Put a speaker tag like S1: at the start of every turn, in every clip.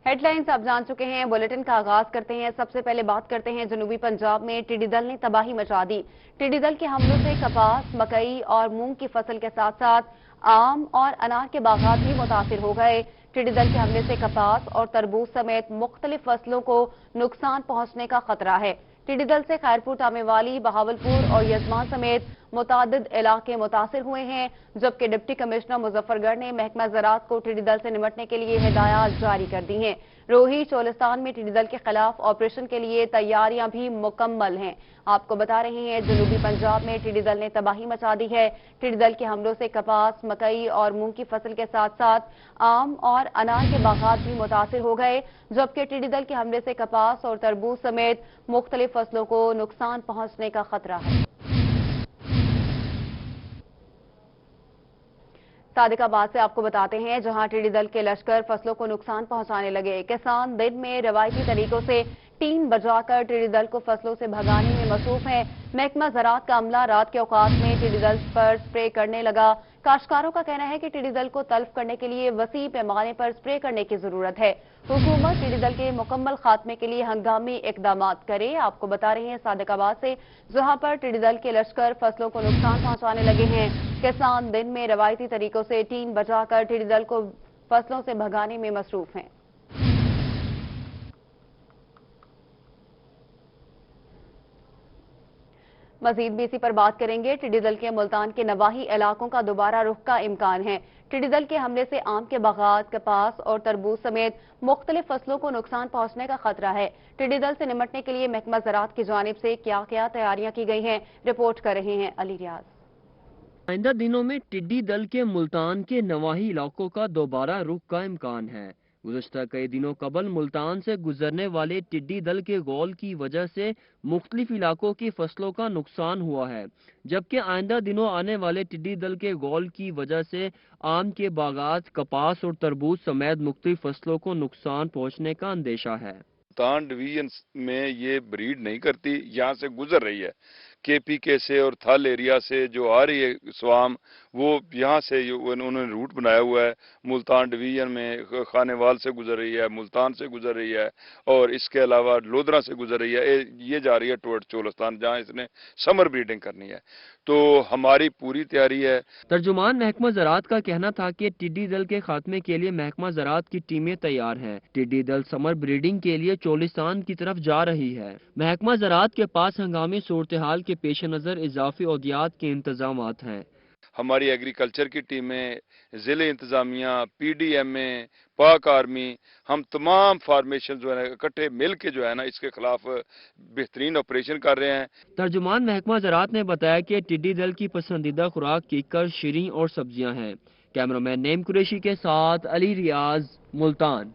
S1: Headlines आप जान चुके हैं। बुलेटिन का आगाज करते हैं। सबसे पहले बात करते हैं जनूबी पंजाब में टिड्डी दल ने तबाही मचा दी। टिड्डी दल के हमलों से कपास, मकई और मूंग की फसल के साथ साथ आम और अनार के बागात भी मुतासिर हो गए। टिड्डी दल के हमले से कपास और तरबूज समेत मुख्तलिफ फसलों को नुकसान पहुंचने का खतरा है। टिड्डी दल से खैरपुर, तामेवाली, बहावलपुर और यजमान समेत मुतादिद इलाके मुतासिर हुए हैं, जबकि डिप्टी कमिश्नर मुजफ्फरगढ़ ने महकमा ज़राअत को टिड्डी दल से निपटने के लिए हिदायत जारी कर दी हैं। रोही, चोलिस्तान में टिड्डी दल के खिलाफ ऑपरेशन के लिए तैयारियां भी मुकम्मल हैं। आपको बता रहे हैं जनूबी पंजाब में टिड्डी दल ने तबाही मचा दी है। टिड्डी दल के हमलों से कपास, मकई और मूंग की फसल के साथ साथ आम और अनार के बागात भी मुतासिर हो गए, जबकि टिड्डी दल के हमले से कपास और तरबूज समेत मुख्तलिफ फसलों को नुकसान पहुंचने का खतरा है। सादिकाबाद से आपको बताते हैं, जहां टिड्डी दल के लश्कर फसलों को नुकसान पहुंचाने लगे। किसान दिन में रवायती तरीकों से टीन बजाकर टिड्डी दल को फसलों से भगाने में मसरूफ है। महकमा ज़राअत का अमला रात के औकात में टिड्डी दल पर स्प्रे करने लगा। काश्तकारों का कहना है कि टिड्डी दल को तल्फ करने के लिए वसी पैमाने पर स्प्रे करने की जरूरत है। हुकूमत टिड्डी दल के मुकम्मल खात्मे के लिए हंगामी इकदाम करे। आपको बता रहे हैं सादिकाबाद से, जहां पर टिड्डी दल के लश्कर फसलों को नुकसान पहुंचाने लगे हैं। किसान दिन में रवायती तरीकों से टीन बजाकर टिड्डी दल को फसलों से भगाने में मसरूफ हैं। मजीद भी इसी पर बात करेंगे। टिड्डी दल के मुल्तान के नवाही इलाकों का दोबारा रुख का इम्कान है। टिड्डी दल के हमले से आम के बागात, कपास और तरबूज समेत मुख्तलिफ फसलों को नुकसान पहुंचने का खतरा है। टिड्डी दल से निपटने के लिए महकमा ज़राअत की जानिब से क्या क्या तैयारियां की गई हैं, रिपोर्ट कर रहे हैं अली रियाज।
S2: आइंदा दिनों में टिड्डी दल के मुल्तान के नवाही इलाकों का दोबारा रुख का इम्कान है। गुज़श्ता कई दिनों कबल मुल्तान से गुजरने वाले टिड्डी दल के गौल की वजह से मुख्तलिफ इलाकों की फसलों का नुकसान हुआ है, जबकि आइंदा दिनों आने वाले टिड्डी दल के गौल की वजह से आम के बागात, कपास और तरबूज समेत मुख्तलिफ फसलों को नुकसान पहुँचने का अंदेशा है।
S3: मुल्तान डिवीजन में ये ब्रीड नहीं करती, यहाँ से गुजर रही है। केपीके से और थल एरिया से जो आ रही है स्वाम, वो यहाँ से उन्होंने रूट बनाया हुआ है। मुल्तान डिवीजन में खानेवाल से गुजर रही है, मुल्तान से गुजर रही है और इसके अलावा लोधरा से गुजर रही है। ये जा रही है टुवर्ड चोलिस्तान, जहाँ इसने समर ब्रीडिंग करनी है। तो हमारी पूरी तैयारी है।
S2: तर्जुमान महकमा ज़राअत का कहना था कि टिड्डी दल के खात्मे के लिए महकमा ज़राअत की टीमें तैयार हैं। टिड्डी दल समर ब्रीडिंग के लिए चोलिस्तान की तरफ जा रही है। महकमा ज़राअत के पास हंगामी सूरत हाल के पेश नज़र इजाफी औदियात के इंतजामात हैं।
S3: हमारी एग्रीकल्चर की टीमें, ज़िले इंतजामिया, PDMA, पाक आर्मी, हम तमाम फार्मेशन जो है इकट्ठे मिल के जो है ना इसके खिलाफ बेहतरीन ऑपरेशन कर रहे हैं।
S2: तर्जुमान महकमा ज़राअत ने बताया कि टिड्डी दल की पसंदीदा खुराक कीकर, शीरीं और सब्जियां हैं। कैमरामैन नेम कुरैशी के साथ अली रियाज, मुल्तान।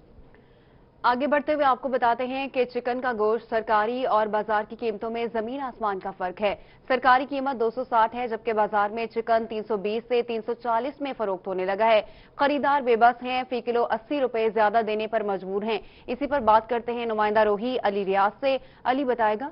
S1: आगे बढ़ते हुए आपको बताते हैं कि चिकन का गोश्त सरकारी और बाजार की कीमतों में जमीन आसमान का फर्क है। सरकारी कीमत 260 है, जबकि बाजार में चिकन 320 से 340 में फरोख्त होने लगा है। खरीदार बेबस हैं, फी किलो 80 रुपए ज्यादा देने पर मजबूर हैं। इसी पर बात करते हैं नुमाइंदा रोही अली रियाज से। अली बताएगा।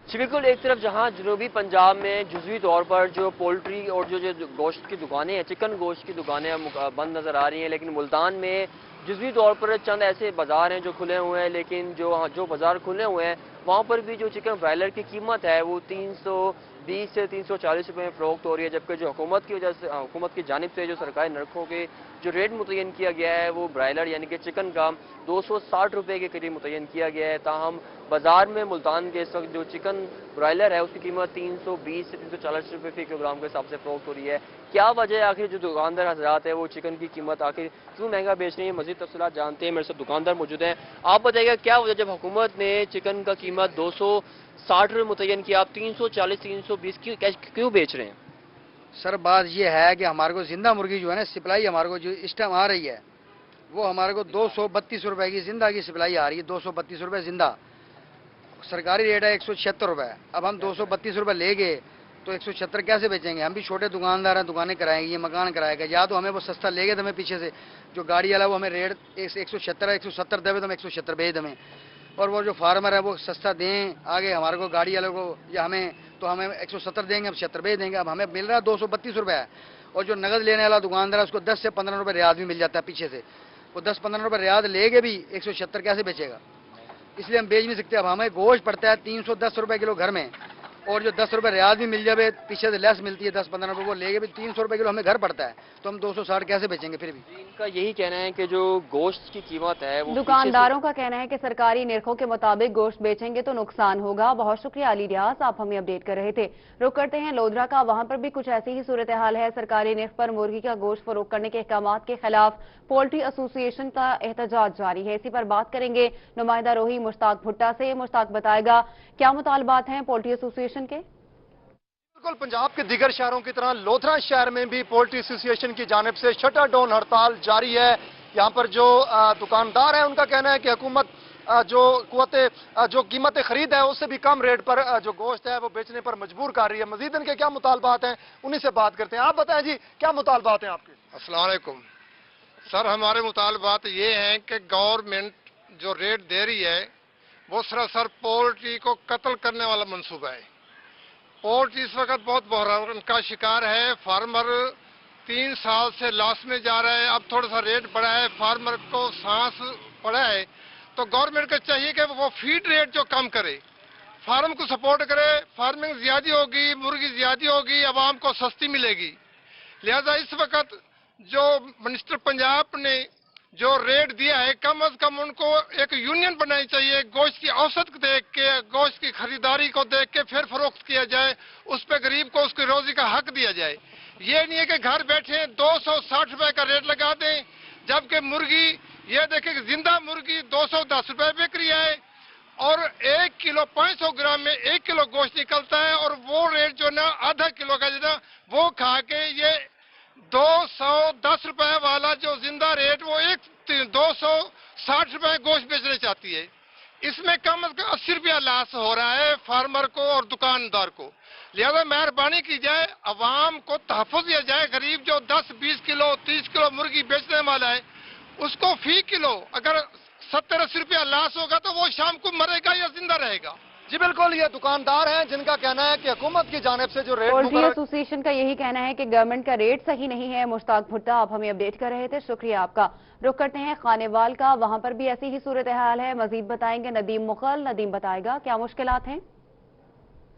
S2: जी बिल्कुल, एक तरफ जहां जनूबी पंजाब में जुज़वी तौर पर जो पोल्ट्री और जो गोश्त की दुकानें हैं, चिकन गोश्त की दुकानें बंद नजर आ रही हैं, लेकिन मुल्तान में जुज़वी तौर पर चंद ऐसे बाजार हैं जो खुले हुए हैं। लेकिन जो बाजार खुले हुए हैं वहाँ पर भी जो चिकन ब्रायलर की कीमत है वो 320 से 340 रुपये में फरोख्त हो रही है, जबकि जो हुकूमत की जानिब से जो सरकारी नरखों के जो रेट मुतय्यन किया गया है वो ब्रायलर यानी कि चिकन का 260 रुपये के करीब मुतय्यन किया गया है। ताहम बाजार में मुल्तान के इस वक्त जो चिकन ब्रायलर है उसकी कीमत 320 से 340 रुपये फी किलोग्राम के हिसाब से फरोख्त हो रही है। क्या वजह है आखिर जो दुकानदार हजरात है वो चिकन की कीमत आखिर क्यों महंगा बेच रही है? मजीद तफसीलात जानते हैं, मेरे साथ दुकानदार मौजूद हैं। आप बताइएगा क्या वजह, जब हुकूमत ने चिकन का कीमत 260 रुपये मुतय्यन किया, आप 340 320 क्यों बेच रहे हैं?
S4: सर बात ये है कि हमारे को जिंदा मुर्गी जो है ना सप्लाई हमारे को जो इस टाइम आ रही है वो हमारे को 232 रुपए की जिंदा की सप्लाई आ रही है। 232 रुपए जिंदा, सरकारी रेट है 176 रुपए। अब हम 232 रुपए ले गए तो 176 कैसे बेचेंगे? हम भी छोटे दुकानदार हैं, दुकानें कराएंगे, ये मकान कराएगा। या तो हमें वो सस्ता ले गए तो हमें पीछे से जो गाड़ी वाला वो हमें रेट 176 170 देवे तो हम 176 भेज दें, और वो जो फार्मर है वो सस्ता दें आगे हमारे को गाड़ी वाले को, या हमें तो हमें 170 देंगे, हम 76 भेज देंगे। अब हमें मिल रहा है 232 रुपये है, और जो नगद लेने वाला दुकानदार है उसको 10 से 15 रुपये रियाज भी मिल जाता है पीछे से। वो 10-15 रुपए रियायत लेके भी 176 कैसे बेचेगा? इसलिए हम बेच नहीं सकते। अब हमें गोश्त पड़ता है 310 रुपए किलो घर में, और जो 10 रुपए रियायत भी मिल जाए, पीछे से लेस मिलती है 10-15 रुपए, वो लेके भी 300 रुपए किलो हमें घर पड़ता है, तो हम 260 कैसे बेचेंगे फिर भी?
S2: इनका यही कहना है कि जो गोश्त की कीमत है वो
S1: दुकानदारों का कहना है कि सरकारी निर्खों के मुताबिक गोश्त बेचेंगे तो नुकसान होगा। बहुत शुक्रिया अली रियाज, आप हमें अपडेट कर रहे थे। रुक करते हैं लोधरा का, वहां पर भी कुछ ऐसी ही सूरत हाल है। सरकारी निर्ख पर मुर्गी का गोश्त फरोख्त करने के अहकाम के खिलाफ पोल्ट्री एसोसिएशन का एहतजाज जारी है। इसी पर बात करेंगे नुमाइंदा रोही मुश्ताक भुट्टा से। मुश्ताक बताएगा क्या मुतालबात हैं पोल्ट्री एसोसिएशन के?
S5: बिल्कुल, पंजाब के दीगर शहरों की तरह लोधरा शहर में भी पोल्ट्री एसोसिएशन की जानिब से शटर डाउन हड़ताल जारी है। यहाँ पर जो दुकानदार है उनका कहना है कि हुकूमत जो कीमत खरीद है उससे भी कम रेट पर जो गोश्त है वो बेचने पर मजबूर कर रही है। मजीद इनके क्या मुतालबात हैं उन्हीं से बात करते हैं। आप बताएं जी, क्या मुतालबात हैं आपके?
S6: अस्सलाम वालेकुम सर, हमारे मुतालबात ये हैं कि गवर्नमेंट जो रेट दे रही है वो सरासर पोल्ट्री को कत्ल करने वाला मंसूबा है। पोल्ट्री इस वक्त बहुत बहरान का शिकार है। फार्मर 3 साल से लॉस में जा रहा है। अब थोड़ा सा रेट बढ़ा है, फार्मर को सांस पड़ा है, तो गवर्नमेंट को चाहिए कि वो फीड रेट जो कम करे, फार्म को सपोर्ट करे। फार्मिंग ज्यादा होगी, मुर्गी ज्यादा होगी, आवाम को सस्ती मिलेगी। लिहाजा इस वक्त जो मिनिस्टर पंजाब ने जो रेट दिया है, कम अज कम उनको एक यूनियन बनानी चाहिए। गोश्त की औसत देख के, गोश्त की खरीदारी को देख के फिर फरोख्त किया जाए, उस पे गरीब को उसकी रोजी का हक दिया जाए। ये नहीं है कि घर बैठे 260 रुपए का रेट लगा दें, जबकि मुर्गी ये देखें कि जिंदा मुर्गी 210 रुपए बिक रही है और 1 किलो 500 ग्राम में 1 किलो गोश्त निकलता है, और वो रेट जो ना आधा किलो का जो ना वो खा के ये 210 रुपए वाला जो जिंदा रेट वो 260 रुपए गोश्त बेचना चाहती है। इसमें कम से कम 80 रुपया लॉस हो रहा है फार्मर को और दुकानदार को। लिहाजा मेहरबानी की जाए, अवाम को तहफ़्फ़ुज़ दिया जाए। गरीब जो 10-20 किलो 30 किलो मुर्गी बेचने वाला है उसको फी किलो अगर 70-80 रुपया लॉस होगा तो वो शाम को मरेगा या जिंदा रहेगा।
S5: जी बिल्कुल, ये दुकानदार हैं जिनका कहना है कि हुकूमत की जानिब से जो रेट
S1: पोल्ट्री एसोसिएशन का यही कहना है कि गवर्नमेंट का रेट सही नहीं है। मुश्ताक भुट्टा, आप हमें अपडेट कर रहे थे, शुक्रिया आपका। रुक करते हैं खानेवाल का, वहां पर भी ऐसी ही सूरत हाल है। मजीद बताएंगे नदीम मुगल। नदीम बताएगा क्या मुश्किलात हैं?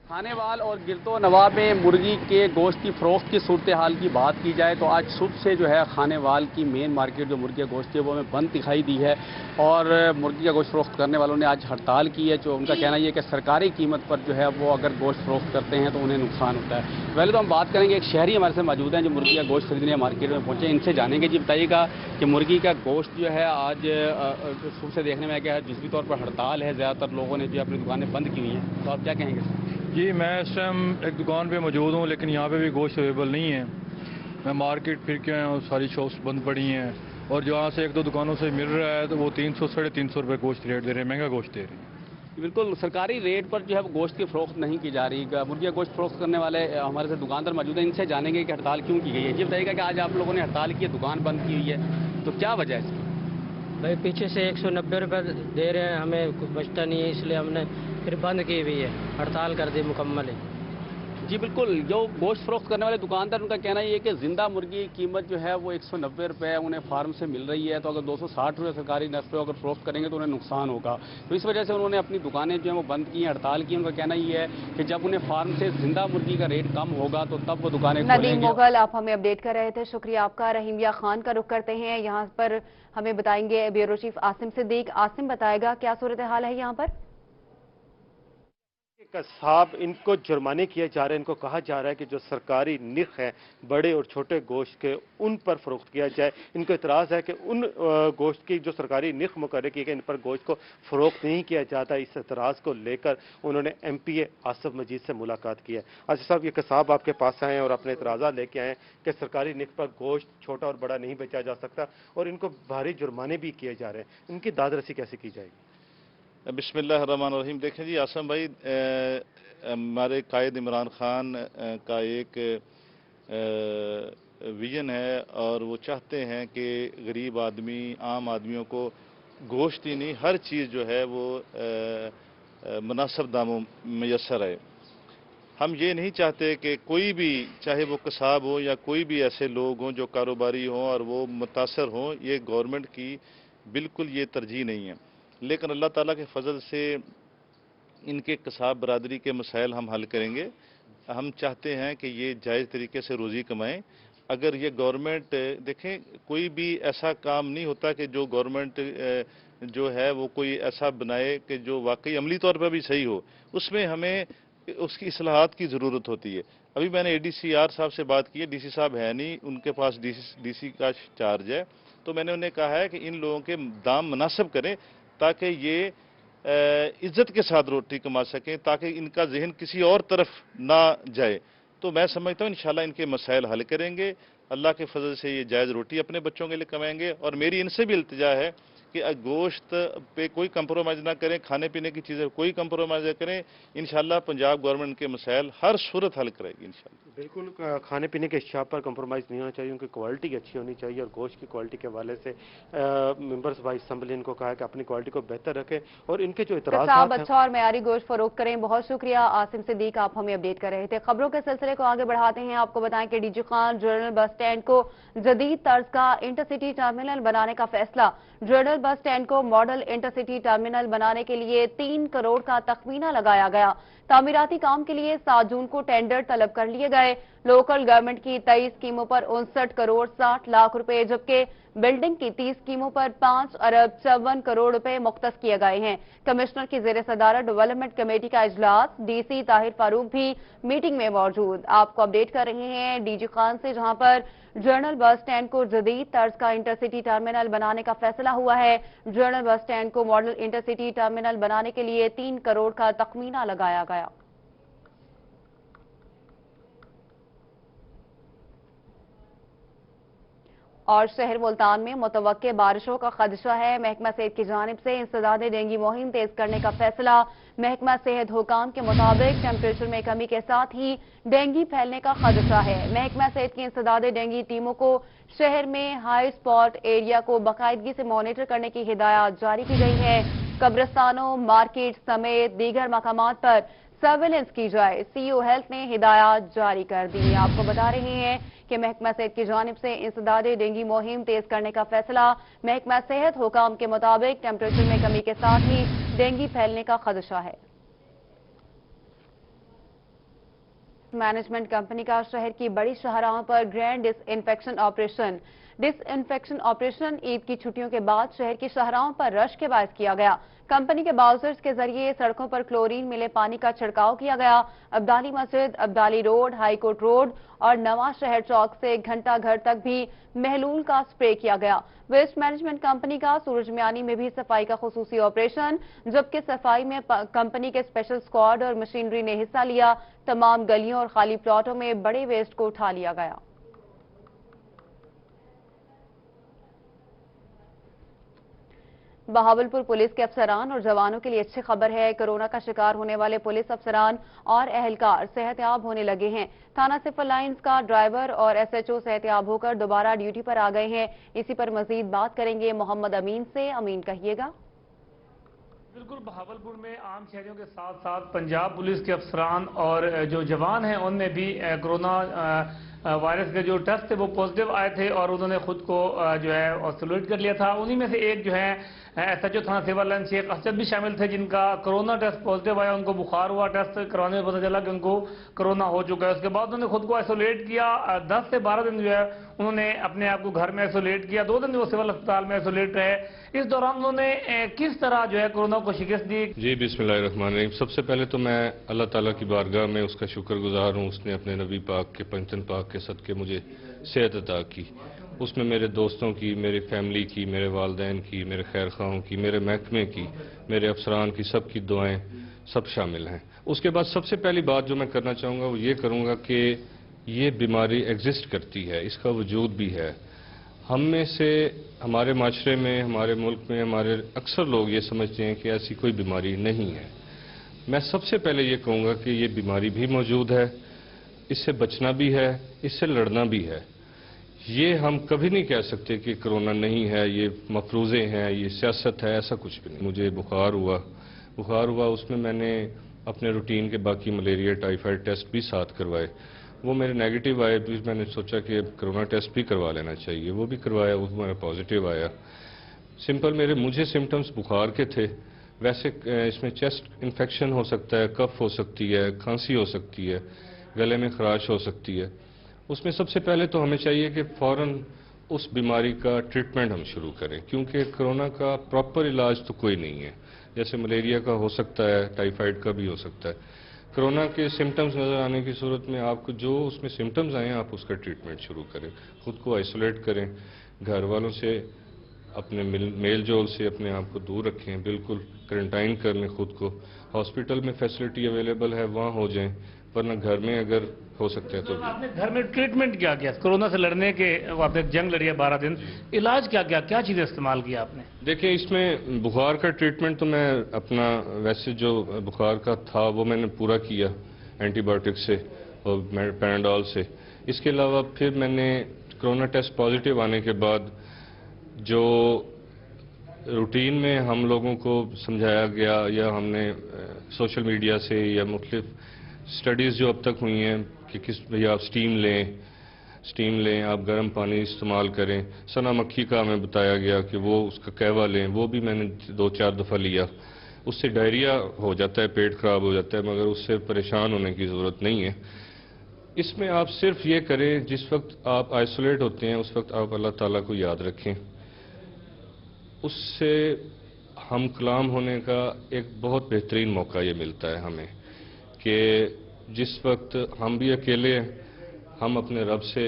S7: खानेवाल और गिरतो नवाब में मुर्गी के गोश्त की फरोख्त की सूरत हाल की बात की जाए तो आज सुबह से जो है खानेवाल की मेन मार्केट जो मुर्गी का गोश्त है वो हमें बंद दिखाई दी है, और मुर्गी का गोश्त फरोख्त करने वालों ने आज हड़ताल की है। जो उनका कहना ये है कि सरकारी कीमत पर जो है वो अगर गोश्त फरोख्त करते हैं तो उन्हें नुकसान होता है। पहले तो हम बात करेंगे, एक शहरी हमारे से मौजूद हैं जो मुर्गी का गोश्त खरीदने मार्केट में पहुंचे, इनसे जानेंगे। जी बताइएगा कि मुर्गी का गोश्त जो है आज सुबह से देखने में आया कि जुज़वी तौर पर हड़ताल है, ज़्यादातर लोगों ने जो अपनी दुकानें बंद की हुई हैं, तो आप क्या कहेंगे?
S8: जी, मैं इस टाइम एक दुकान पे मौजूद हूँ, लेकिन यहाँ पे भी गोश्त अवेलेबल नहीं है। मैं मार्केट फिर के आया हूँ, सारी शॉप्स बंद पड़ी हैं, और जहाँ से 1-2 दुकानों से मिल रहा है तो वो 300-350 रुपये गोश्त रेट दे रहे हैं, महंगा गोश्त दे रहे हैं।
S7: बिल्कुल, सरकारी रेट पर जो है वो गोश्त की फरोख्त नहीं की जा रही। मुर्गी का गोश्त फरोख्त करने वाले हमारे से दुकानदार मौजूद हैं, इनसे जानेंगे कि हड़ताल क्यों की गई है। ये बताइएगा कि आज आप लोगों ने हड़ताल की है, दुकान बंद की हुई है, तो क्या वजह है इसकी?
S9: भाई पीछे से 190 रुपये दे रहे हैं, हमें कुछ बचता नहीं है, इसलिए हमने फिर बंद की हुई है, हड़ताल कर दी मुकम्मल है।
S7: जी बिल्कुल, जो गोश्त फरोख्त करने वाले दुकानदार उनका कहना ये है कि जिंदा मुर्गी की कीमत जो है वो 190 रुपये उन्हें फार्म से मिल रही है, तो अगर 260 रुपये सरकारी नर्स पे अगर फरोख्त करेंगे तो उन्हें नुकसान होगा। तो इस वजह से उन्होंने अपनी दुकानें जो है वो बंद की, हड़ताल की। उनका कहना ये है कि जब उन्हें फार्म से जिंदा मुर्गी का रेट कम होगा तो तब वो दुकानें
S1: नदीम मुगल, आप हमें अपडेट कर रहे थे, शुक्रिया आपका। रहीमिया खान का रुख करते हैं, यहाँ पर हमें बताएंगे ब्यूरो चीफ आसिम सिद्दीक। आसिम बताएगा क्या सूरत हाल है यहाँ पर?
S10: कसाब इनको जुर्माने किए जा रहे हैं, इनको कहा जा रहा है कि जो सरकारी निर्ख है बड़े और छोटे गोश्त के उन पर फरोख्त किया जाए। इनको इतराज़ है कि उन गोश्त की जो सरकारी निर्ख मुकर्रर की गई इन पर गोश्त को फरोख्त नहीं किया जाता। इस एतराज़ को लेकर उन्होंने MPA आसिफ मजीद से मुलाकात की है। आसिफ साहब, ये कसाब आपके पास आए और अपने इतराज़ा लेके आए कि सरकारी निर्ख पर गोश्त छोटा और बड़ा नहीं बेचा जा सकता, और इनको भारी जुर्माने भी किए जा रहे हैं, इनकी दाद रसी कैसे की जाएगी?
S3: बिस्मिल्लाहिर्रहमानिर्रहीम। देखें जी आसम भाई, हमारे कायद इमरान खान का एक विजन है, और वो चाहते हैं कि गरीब आदमी, आम आदमियों को गोश्त ही नहीं हर चीज़ जो है वो मुनासिब दामों मैसर है।
S11: ہم یہ نہیں چاہتے کہ کوئی بھی، چاہے وہ قصاب ہو یا کوئی بھی ایسے لوگ ہوں جو کاروباری ہوں اور وہ متاثر ہوں، یہ گورنمنٹ کی بالکل یہ ترجیح نہیں ہے، لیکن اللہ تعالیٰ کے فضل سے ان کے قصاب برادری کے مسائل ہم حل کریں گے۔ ہم چاہتے ہیں کہ یہ جائز طریقے سے روزی کمائیں۔ اگر یہ گورنمنٹ، دیکھیں کوئی بھی ایسا کام نہیں ہوتا کہ جو گورنمنٹ جو ہے وہ کوئی ایسا بنائے کہ جو واقعی عملی طور پر بھی صحیح ہو، اس میں ہمیں اس کی اصلاحات کی ضرورت ہوتی ہے۔ ابھی میں نے اے ڈی سی آر صاحب سے بات کی ہے، ڈی سی صاحب ہے نہیں، ان کے پاس ڈی سی کا چارج ہے، تو میں نے انہیں کہا ہے کہ ان لوگوں کے دام مناسب کریں تاکہ یہ عزت کے ساتھ روٹی کما سکیں، تاکہ ان کا ذہن کسی اور طرف نہ جائے۔ تو میں سمجھتا ہوں انشاءاللہ ان کے مسائل حل کریں گے، اللہ کے فضل سے یہ جائز روٹی اپنے بچوں کے لیے کمائیں گے۔ اور میری ان سے بھی التجا ہے کہ گوشت پہ کوئی کمپرومائز نہ کریں، کھانے پینے کی چیزیں کوئی کمپرومائز نہ کریں، انشاءاللہ پنجاب گورنمنٹ کے مسائل ہر صورت حل کرے گی انشاءاللہ۔
S10: بالکل کھانے پینے کے اشیاء پر کمپرومائز نہیں ہونا چاہیے، ان کی کوالٹی اچھی ہونی چاہیے، اور گوشت کی کوالٹی کے حوالے سے ممبرز بائی اسمبلی ان کو کہا ہے کہ اپنی کوالٹی کو بہتر رکھیں، اور ان کے جو اعتراضات ہیں
S1: اچھا اور معیاری گوشت فروخت کریں۔ بہت شکریہ عاصم صدیق، آپ ہمیں اپڈیٹ کر رہے تھے۔ خبروں کے سلسلے کو آگے بڑھاتے ہیں، آپ کو بتائیں کہ D G Khan general bus stand کو جدید طرز کا انٹرسٹی ٹرمینل بنانے کا فیصلہ۔ جنرل بس اسٹینڈ کو ماڈل انٹرسٹی ٹرمینل بنانے کے لیے 3 کروڑ کا تخمینہ لگایا گیا۔ تعمیراتی کام کے لیے 7 جون کو ٹینڈر طلب کر لیے گئے۔ لوکل گورنمنٹ کی 23 اسکیموں پر 59 کروڑ 60 لاکھ روپے، جبکہ بلڈنگ کی 30 اسکیموں پر 5 ارب 54 کروڑ روپے مختص کیے گئے ہیں۔ کمشنر کی زیر صدارت ڈیولپمنٹ کمیٹی کا اجلاس، ڈی سی طاہر فاروق بھی میٹنگ میں موجود۔ آپ کو اپڈیٹ کر رہے ہیں ڈی جی خان سے، جہاں پر جنرل بس اسٹینڈ کو جدید طرز کا انٹرسٹی ٹرمینل بنانے کا فیصلہ ہوا ہے۔ جنرل بس اسٹینڈ کو ماڈل انٹرسٹی ٹرمینل بنانے کے لیے 3 کروڑ کا تخمینہ لگایا گیا۔ اور شہر ملتان میں متوقع بارشوں کا خدشہ ہے۔ محکمہ صحت کی جانب سے انسداد ڈینگی مہم تیز کرنے کا فیصلہ۔ محکمہ صحت حکام کے مطابق ٹیمپریچر میں کمی کے ساتھ ہی ڈینگی پھیلنے کا خدشہ ہے۔ محکمہ صحت کی انسداد ڈینگی ٹیموں کو شہر میں ہائی سپاٹ ایریا کو باقاعدگی سے مانیٹر کرنے کی ہدایات جاری کی گئی ہے۔ قبرستانوں، مارکیٹ سمیت دیگر مقامات پر سرویلنس کی جائے، سی او ہیلتھ نے ہدایات جاری کر دی۔ آپ کو بتا رہے ہیں کہ محکمہ صحت کی جانب سے انسداد ڈینگی مہم تیز کرنے کا فیصلہ۔ محکمہ صحت حکام کے مطابق ٹیمپریچر میں کمی کے ساتھ ہی ڈینگی پھیلنے کا خدشہ ہے۔ مینجمنٹ کمپنی کا شہر کی بڑی شاہراہوں پر گرینڈ ڈس انفیکشن آپریشن۔ ڈس انفیکشن آپریشن عید کی چھٹیوں کے بعد شہر کی شاہراہوں پر رش کے باعث کیا گیا۔ کمپنی کے باؤزرز کے ذریعے سڑکوں پر کلورین ملے پانی کا چھڑکاؤ کیا گیا۔ عبدالی مسجد، Abdali road, high court road اور نواں شہر چوک سے گھنٹہ گھر تک بھی محلول کا سپرے کیا گیا۔ ویسٹ مینجمنٹ کمپنی کا سورج میانی میں بھی صفائی کا خصوصی آپریشن، جبکہ صفائی میں کمپنی کے اسپیشل اسکواڈ اور مشینری نے حصہ لیا۔ تمام گلیوں اور خالی پلاٹوں میں بڑے ویسٹ کو اٹھا لیا گیا۔ بہاولپور پولیس کے افسران اور جوانوں کے لیے اچھی خبر ہے۔ کورونا کا شکار ہونے والے پولیس افسران اور اہلکار صحت یاب ہونے لگے ہیں۔ تھانہ سول لائنز کا ڈرائیور اور ایس ایچ او صحت یاب ہو کر دوبارہ ڈیوٹی پر آ گئے ہیں۔ اسی پر مزید بات کریں گے محمد امین سے۔ امین کہیے گا۔
S12: بالکل، بہاولپور میں عام شہریوں کے ساتھ ساتھ پنجاب پولیس کے افسران اور جو جوان ہیں ان میں بھی کورونا وائرس کے جو ٹیسٹ تھے وہ پازیٹیو آئے تھے اور انہوں نے خود کو جو ہے آئسولیٹ کر لیا تھا۔ انہی میں سے ایک جو ہے ایس ایچ او تھانہ سول لائن شیخ اسد بھی شامل تھے، جن کا کورونا ٹیسٹ پازیٹیو آیا۔ ان کو بخار ہوا، ٹیسٹ کروانے میں پتہ چلا کہ ان کو کورونا ہو چکا ہے۔ اس کے بعد انہوں نے خود کو آئسولیٹ کیا۔ 10 سے 12 دن جو ہے انہوں نے اپنے آپ کو گھر میں آئسولیٹ کیا۔ 2 دن وہ سول اسپتال میں آئسولیٹ رہے۔ اس دوران انہوں نے کس طرح جو ہے کورونا کو شکست دی؟
S13: جی بسم اللہ الرحمن الرحیم۔ سب سے پہلے تو میں اللہ تعالیٰ کی بارگاہ میں اس کا شکر گزار ہوں۔ اس نے اپنے نبی پاک کے پنجتن پاک کے صدقے مجھے صحت عطا کی۔ اس میں میرے دوستوں کی، میری فیملی کی، میرے والدین کی، میرے خیر خواہوں کی، میرے محکمے کی، میرے افسران کی، سب کی دعائیں سب شامل ہیں۔ اس کے بعد سب سے پہلی بات جو میں کرنا چاہوں گا وہ یہ کروں گا کہ یہ بیماری ایگزسٹ کرتی ہے، اس کا وجود بھی ہے۔ ہم میں سے ہمارے معاشرے میں، ہمارے ملک میں ہمارے اکثر لوگ یہ سمجھتے ہیں کہ ایسی کوئی بیماری نہیں ہے۔ میں سب سے پہلے یہ کہوں گا کہ یہ بیماری بھی موجود ہے، اس سے بچنا بھی ہے، اس سے لڑنا بھی ہے۔ یہ ہم کبھی نہیں کہہ سکتے کہ کرونا نہیں ہے، یہ مفروضے ہیں، یہ سیاست ہے، ایسا کچھ بھی نہیں۔ مجھے بخار ہوا، اس میں میں نے अपने रूटीन के बाकी मलेरिया टाइफाइड टेस्ट भी साथ करवाए। वो मेरे नेगेटिव आए तो मैंने सोचा कि कोरोना टेस्ट भी करवा लेना चाहिए, वो भी करवाया, वो मेरा पॉजिटिव आया। सिंपल मुझे सिम्टम्स बुखार के थे, वैसे इसमें चेस्ट इन्फेक्शन हो सकता है, कफ हो सकती है, खांसी हो सकती है, गले में खराश हो सकती है। उसमें सबसे पहले तो हमें चाहिए कि फ़ौरन उस बीमारी का ट्रीटमेंट हम शुरू करें, क्योंकि कोरोना का प्रॉपर इलाज तो कोई नहीं है। जैसे मलेरिया का हो सकता है, टाइफाइड का भी हो सकता है। कोरोना के सिम्टम्स नज़र आने की सूरत में आपको जो उसमें सिम्टम्स आए हैं आप उसका ट्रीटमेंट शुरू करें, ख़ुद को आइसोलेट करें, घर वालों से अपने मेल जोल से अपने आप को दूर रखें, बिल्कुल क्वारंटाइन कर लें खुद को। हॉस्पिटल में फैसिलिटी अवेलेबल है वहाँ हो जाएं, वरना घर में अगर हो सकता है तो
S12: आपने घर में ट्रीटमेंट क्या किया कोरोना से लड़ने के? आपने जंग लड़ी है 12 दिन, इलाज क्या किया, क्या चीज़ें इस्तेमाल किया आपने?
S13: देखिए, इसमें बुखार का ट्रीटमेंट तो मैं अपना वैसे जो बुखार का था वो मैंने पूरा किया एंटीबायोटिक से और पैराडोल से। इसके अलावा फिर मैंने कोरोना टेस्ट पॉजिटिव आने के बाद जो रूटीन में हम लोगों को समझाया गया या हमने सोशल मीडिया से या मुख्तलिफ स्टडीज़ जो अब तक हुई हैं कि किस भैया आप स्टीम लें, आप गर्म पानी इस्तेमाल करें। सना मक्खी का हमें बताया गया कि वो उसका कहवा लें, वो भी मैंने 2-4 दफ़ा लिया। उससे डायरिया हो जाता है, पेट ख़राब हो जाता है, मगर उससे परेशान होने की ज़रूरत नहीं है। इसमें आप सिर्फ ये करें, जिस वक्त आप आइसोलेट होते हैं उस वक्त आप अल्लाह ताला को याद रखें। उससे हम कलाम होने का एक बहुत बेहतरीन मौका ये मिलता है हमें कि जिस वक्त हम भी अकेले हैं हम अपने रब से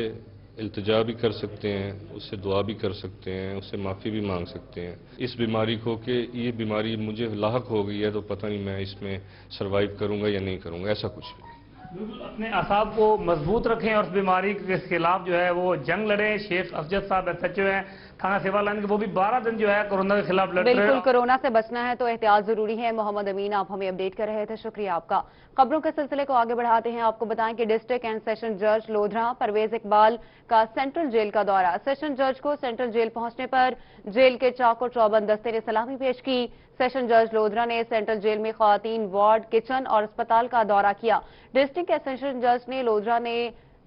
S13: इल्तिजा भी कर सकते हैं, उससे दुआ भी कर सकते हैं, उससे माफ़ी भी मांग सकते हैं। इस बीमारी को कि ये बीमारी मुझे लाहक हो गई है तो पता नहीं मैं इसमें सर्वाइव करूँगा या नहीं करूँगा, ऐसा कुछ भी।
S12: बिल्कुल अपने असाब को मजबूत रखें और उस बीमारी के खिलाफ जो है वो जंग लड़ें। शेख अफजद साहब SHO हैं थाना सेवा लाइन के, वो भी 12 दिन जो है कोरोना के खिलाफ लड़ रहे हैं।
S1: बिल्कुल, कोरोना से बचना है तो एहतियात जरूरी है। मोहम्मद अमीन आप हमें अपडेट कर रहे थे, शुक्रिया आपका। खबरों के सिलसिले को आगे बढ़ाते हैं। आपको बताएं कि डिस्ट्रिक्ट एंड सेशन जज लोधरा परवेज इकबाल का सेंट्रल जेल का दौरा। सेशन जज को सेंट्रल जेल पहुंचने पर जेल के चाको चौबंद दस्ते ने सलामी पेश की। सेशन जज लोधरा ने सेंट्रल जेल में खवातीन वार्ड, किचन और अस्पताल का दौरा किया। डिस्ट्रिक्ट के सेशन जज ने लोधरा ने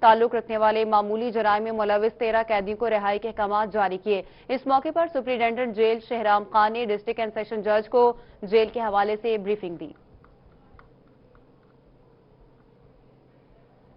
S1: ताल्लुक रखने वाले मामूली जराइम में मुलविस 13 कैदियों को रिहाई के अहकाम जारी किए। इस मौके पर सुप्रिंटेंडेंट जेल शहराम खान ने डिस्ट्रिक्ट एंड सेशन जज को जेल के हवाले से ब्रीफिंग दी।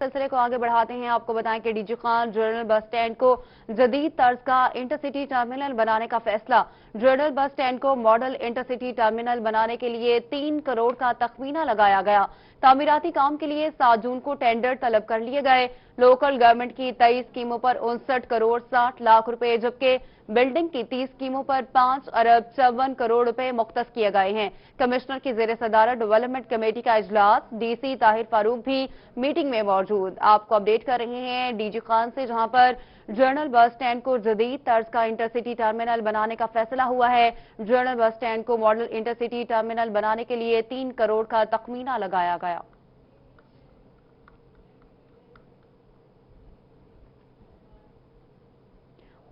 S1: सिलसिले को आगे बढ़ाते हैं। आपको बताएं कि DG Khan general bus stand को जदीद तर्ज का इंटरसिटी टर्मिनल बनाने का फैसला। जनरल बस स्टैंड को मॉडल इंटरसिटी टर्मिनल बनाने के लिए 3 करोड़ का तखमीना लगाया गया। तामीराती काम के लिए 7 जून को टेंडर तलब कर लिए गए। लोकल गवर्नमेंट की 23 स्कीमों पर 59 करोड़ 60 लाख रुपए, जबकि बिल्डिंग की 30 स्कीमों पर 5 अरब 54 करोड़ रुपए मुख्तस किए गए हैं। कमिश्नर की जेर सदारत डेवलपमेंट कमेटी का इजलास, DC ताहिर फारूक भी मीटिंग में मौजूद। आपको अपडेट कर रहे हैं डीजी खान से, जहां पर जनरल बस स्टैंड को जदीद तर्ज का इंटरसिटी टर्मिनल बनाने का फैसला हुआ है। जनरल बस स्टैंड को मॉडल इंटरसिटी टर्मिनल बनाने के लिए 3 करोड़ का तखमीना लगाया गया।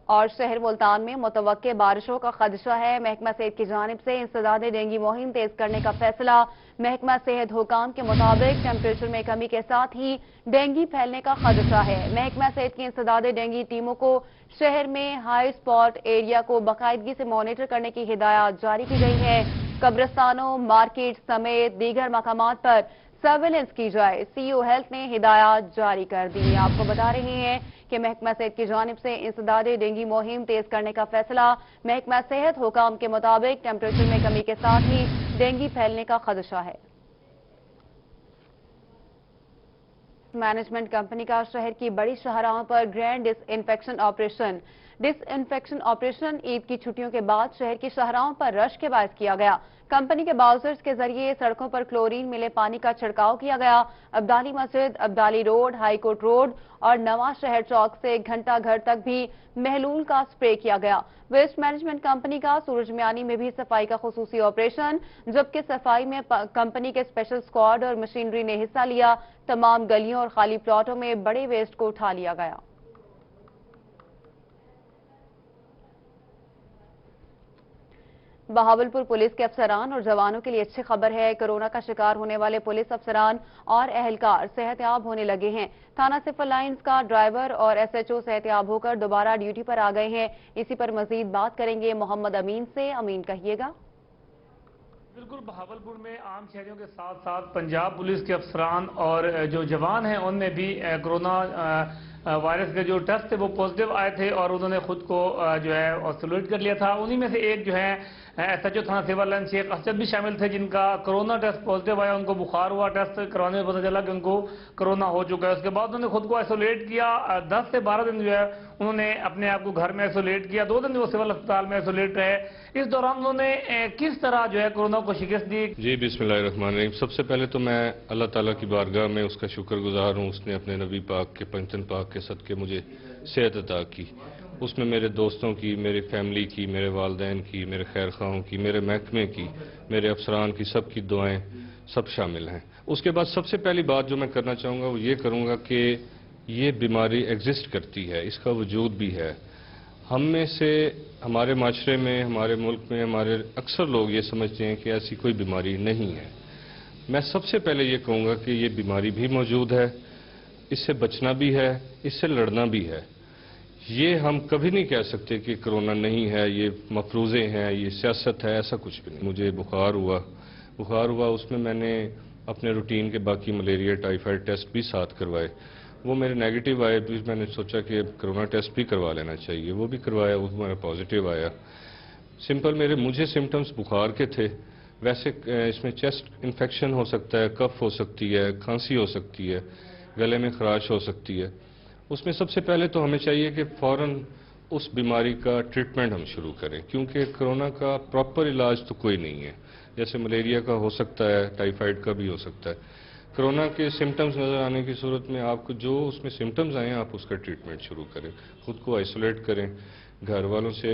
S1: और शहर मुल्तान में मुतवक्के बारिशों का खदशा है। महकमा सेहत की जानिब से इंसदाद डेंगू मुहिम तेज करने का फैसला। महकमा सेहत हुकाम के मुताबिक टेम्परेचर में कमी के साथ ही डेंगू फैलने का खदशा है। महकमा सेहत की इंसदाद डेंगू टीमों को शहर में हाई स्पॉट एरिया को बाकायदगी से मॉनिटर करने की हिदायत जारी की गई है। कब्रिस्तानों, मार्केट समेत दीगर मकामात पर सर्वेलेंस की जाए, CEO हेल्थ ने हिदायत जारी कर दी। आपको बता रहे हैं कि महकमा सेहत की जानिब से इंसदाद डेंगू मुहिम तेज करने का फैसला। महकमा सेहत हुकाम के मुताबिक टेम्परेचर में कमी के साथ ही डेंगू फैलने का खदशा है। मैनेजमेंट कंपनी का शहर की बड़ी शाहराहों पर grand disinfection operation. Disinfection operation Eid की छुट्टियों के बाद शहर की शाहराहों पर रश के बायस किया गया। कंपनी के बाउजर्स के जरिए सड़कों पर क्लोरीन मिले पानी का छिड़काव किया गया। अब्दाली मस्जिद, अब्दाली रोड, हाईकोर्ट रोड और नवा शहर चौक से घंटा घर तक भी महलूल का स्प्रे किया गया। वेस्ट मैनेजमेंट कंपनी का सूरज मियानी में भी सफाई का खुसूसी ऑपरेशन, जबकि सफाई में कंपनी के स्पेशल स्क्वाड और मशीनरी ने हिस्सा लिया। तमाम गलियों और खाली प्लॉटों में बड़े वेस्ट को उठा लिया गया। बहावलपुर पुलिस के अफसरान और जवानों के लिए अच्छी खबर है। कोरोना का शिकार होने वाले पुलिस अफसरान और एहलकार सेहतयाब होने लगे हैं। थाना सिफल लाइन्स का ड्राइवर और एसएचओ सेहतयाब होकर दोबारा ड्यूटी पर आ गए हैं। इसी पर मजीद बात करेंगे मोहम्मद अमीन से। अमीन, कहिएगा।
S12: बिल्कुल, बहावलपुर में आम शहरियों के साथ साथ पंजाब पुलिस के अफसरान और जो जवान हैं उनमें भी कोरोना वायरस के जो टेस्ट थे वो पॉजिटिव आए थे और उन्होंने खुद को जो है आइसोलेट कर लिया था। उन्हीं में से एक जो है एसएचओ थाना सिविल लाइन शेख असद भी शामिल थे, जिनका कोरोना टेस्ट पॉजिटिव आया। उनको बुखार हुआ, टेस्ट करवाने में पता चला कि उनको कोरोना हो चुका है। उसके बाद उन्होंने खुद को आइसोलेट किया। 10 से 12 दिन जो है उन्होंने अपने आप को घर में आइसोलेट किया। 2 दिन वो सिविल अस्पताल में आइसोलेट रहे। इस दौरान उन्होंने किस तरह जो है कोरोना को शिकस्त दी?
S13: जी, बिस्मिल्लाहिर्रहमानिर्रहीम। सबसे पहले तो मैं अल्लाह ताला की बारगाह में उसका शुक्रगुजार हूँ। उसने अपने नबी पाक के पंचन पाक के सदके मुझे सेहत अता की। उसमें मेरे दोस्तों की, मेरी फैमिली की, मेरे वालदैन की, मेरे खैर खाओं की, मेरे महकमे की, मेरे अफसरान की, सब की दुआएं सब शामिल हैं। उसके बाद सबसे पहली बात जो मैं करना चाहूँगा वो ये करूँगा कि ये बीमारी एग्जिस्ट करती है, इसका वजूद भी है। हम में से हमारे माशरे में, हमारे मुल्क में, हमारे अक्सर लोग ये समझते हैं कि ऐसी कोई बीमारी नहीं है। मैं सबसे पहले ये कहूँगा कि ये बीमारी भी मौजूद है, इससे बचना भी है, इससे लड़ना भी है। ये हम कभी नहीं कह सकते कि कोरोना नहीं है, ये मफरूज़े हैं, ये सियासत है, ऐसा कुछ भी नहीं। मुझे बुखार हुआ, उसमें मैंने अपने रूटीन के बाकी मलेरिया, टाइफाइड टेस्ट भी साथ करवाए। वो मेरे नेगेटिव आए, भी मैंने सोचा कि कोरोना टेस्ट भी करवा लेना चाहिए। वो भी करवाया, वो मेरा पॉजिटिव आया। सिंपल मुझे सिम्टम्स बुखार के थे। वैसे इसमें चेस्ट इन्फेक्शन हो सकता है, कफ हो सकती है, खांसी हो सकती है, गले में खराश हो सकती है। उसमें सबसे पहले तो हमें चाहिए कि फ़ौरन उस बीमारी का ट्रीटमेंट हम शुरू करें, क्योंकि कोरोना का प्रॉपर इलाज तो कोई नहीं है। जैसे मलेरिया का हो सकता है, टाइफाइड का भी हो सकता है। कोरोना के सिम्टम्स नज़र आने की सूरत में आपको जो उसमें सिम्टम्स आए आप उसका ट्रीटमेंट शुरू करें। खुद को आइसोलेट करें, घर वालों से,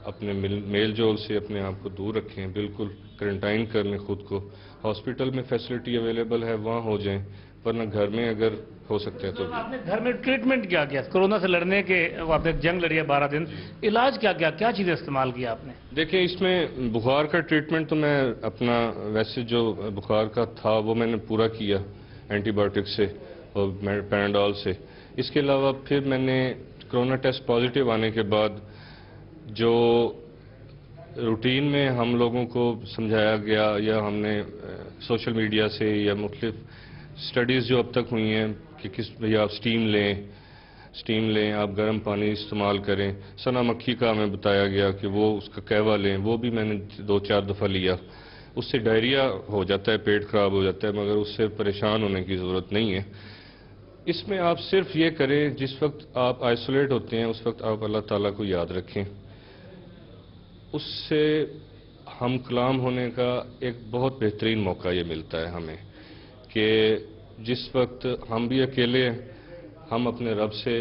S13: अपने मेल जोल से अपने आप को दूर रखें, बिल्कुल क्वारंटाइन कर लें खुद को। हॉस्पिटल में फैसिलिटी अवेलेबल है वहाँ हो जाएं, वरना घर में अगर हो सकते हैं तो।
S12: आपने घर में ट्रीटमेंट क्या किया कोरोना से लड़ने के? आपने जंग लड़ी है 12 दिन, इलाज क्या चीज़ें इस्तेमाल किया आपने?
S13: देखिए, इसमें बुखार का ट्रीटमेंट तो मैं अपना वैसे जो बुखार का था वो मैंने पूरा किया एंटीबायोटिक से और पैराडोल से। इसके अलावा फिर मैंने कोरोना टेस्ट पॉजिटिव आने के बाद जो रूटीन में हम लोगों को समझाया गया या हमने सोशल मीडिया से या मुख्तलिफ स्टडीज़ जो अब तक हुई हैं कि किस भैया आप स्टीम लें, आप गर्म पानी इस्तेमाल करें। सना मक्खी का हमें बताया गया कि वो उसका कहवा लें, वो भी मैंने 2-4 दफ़ा लिया। उससे डायरिया हो जाता है, पेट खराब हो जाता है, मगर उससे परेशान होने की ज़रूरत नहीं है। इसमें आप सिर्फ ये करें, जिस वक्त आप आइसोलेट होते हैं उस वक्त आप अल्लाह ताला को याद रखें। उससे हम कलाम होने का एक बहुत बेहतरीन मौका ये मिलता है हमें कि जिस वक्त हम भी अकेले हैं हम अपने रब से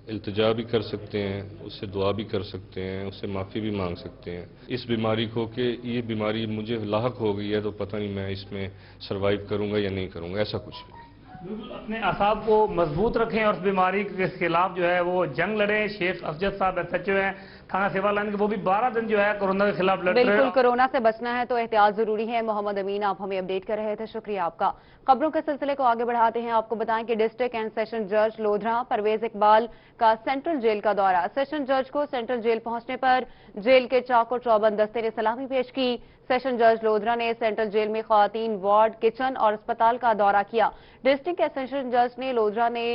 S13: इल्तिजा भी कर सकते हैं, उससे दुआ भी कर सकते हैं, उससे माफ़ी भी मांग सकते हैं। इस बीमारी को कि ये बीमारी मुझे लाहक हो गई है तो पता नहीं मैं इसमें सर्वाइव करूंगा या नहीं करूंगा, ऐसा कुछ भी।
S12: बिल्कुल, अपने असाब को मजबूत रखें और उस बीमारी के खिलाफ जो है वो जंग लड़ें। शेख असजद साहब एसएचओ हैं थाना सिविल लाइन के, वो भी 12 दिन जो है कोरोना के खिलाफ लड़ रहे हैं।
S1: बिल्कुल, कोरोना से बचना है तो एहतियात जरूरी है। मोहम्मद अमीन, आप हमें अपडेट कर रहे थे, शुक्रिया आपका। खबरों के सिलसिले को आगे बढ़ाते हैं। आपको बताएं कि डिस्ट्रिक्ट एंड सेशन जज लोधरा परवेज इकबाल का सेंट्रल जेल का दौरा। सेशन जज को सेंट्रल जेल पहुंचने पर जेल के चाको चौबंद दस्ते ने सलामी पेश की। सेशन जज लोधरा ने सेंट्रल जेल में खवातीन वार्ड, किचन और अस्पताल का दौरा किया। डिस्ट्रिक्ट के सेशन जज ने लोधरा ने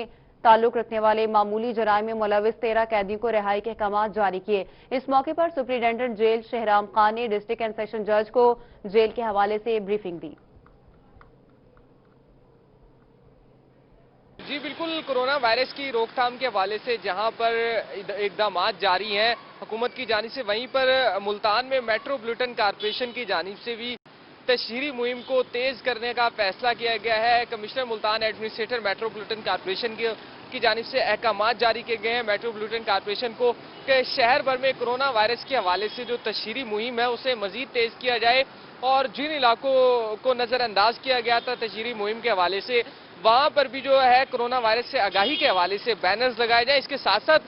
S1: ताल्लुक रखने वाले मामूली जराइम में मुलविस 13 कैदियों को रिहाई के अहकाम जारी किए। इस मौके पर सुप्रिंटेंडेंट जेल शहराम खान ने डिस्ट्रिक्ट एंड सेशन जज को जेल के हवाले से ब्रीफिंग दी।
S14: जी बिल्कुल, कोरोना वायरस की रोकथाम के हवाले से जहां पर इकदाम जारी हैं हुकूमत की जानिब से, वहीं पर मुल्तान में मेट्रोपॉलिटन कॉरपोरेशन की जानिब से भी तशहीरी मुहिम को तेज करने का फैसला किया गया है। Commissioner Multan administrator metropolitan corporation की जानिब से अहकाम जारी किए गए हैं मेट्रोपॉलिटन कॉरपोरेशन को कि शहर भर में कोरोना वायरस के हवाले से जो तशहीरी मुहिम है उसे मजीद तेज किया जाए और जिन इलाकों को नज़रअंदाज किया गया था तशहीरी मुहिम के हवाले से, वहां पर भी जो है कोरोना वायरस से आगाही के हवाले से बैनर्स लगाए जाए। इसके साथ साथ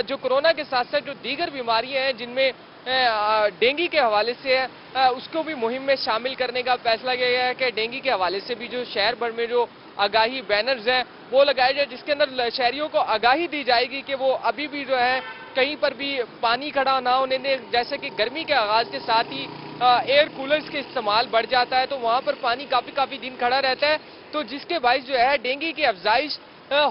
S14: जो कोरोना के साथ साथ जो दीगर बीमारियां हैं जिनमें डेंगू के हवाले से है उसको भी मुहिम में शामिल करने का फैसला किया गया है कि डेंगू के हवाले से भी जो शहर भर में जो आगाही बैनर्स हैं वो लगाए जाए, जिसके अंदर शहरियों को आगाही दी जाएगी कि वो अभी भी जो है कहीं पर भी पानी खड़ा ना होने दें। जैसे कि गर्मी के आगाज के साथ ही एयर कूलर्स के इस्तेमाल बढ़ जाता है, तो वहाँ पर पानी काफ़ी दिन खड़ा रहता है, तो जिसके बायस जो है डेंगू की अफजाइश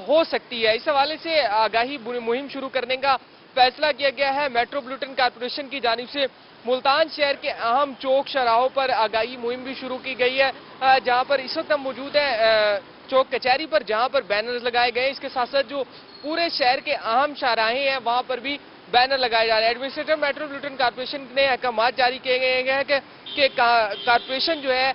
S14: हो सकती है। इस हवाले से आगाही मुहिम शुरू करने का फैसला किया गया है। मेट्रोपॉलिटन कॉर्पोरेशन की जानिब से मुल्तान शहर के अहम चौक शराहों पर आगाही मुहिम भी शुरू की गई है, जहां पर इस वक्त हम मौजूद हैं चौक कचहरी पर, जहां पर बैनर्स लगाए गए हैं। इसके साथ साथ जो पूरे शहर के अहम शाहराहें हैं वहां पर भी बैनर लगाए जा रहे हैं। एडमिनिस्ट्रेटर मेट्रोपॉलिटन कॉर्पोरेशन ने अहकाम जारी किए गए हैं कि कॉर्पोरेशन जो है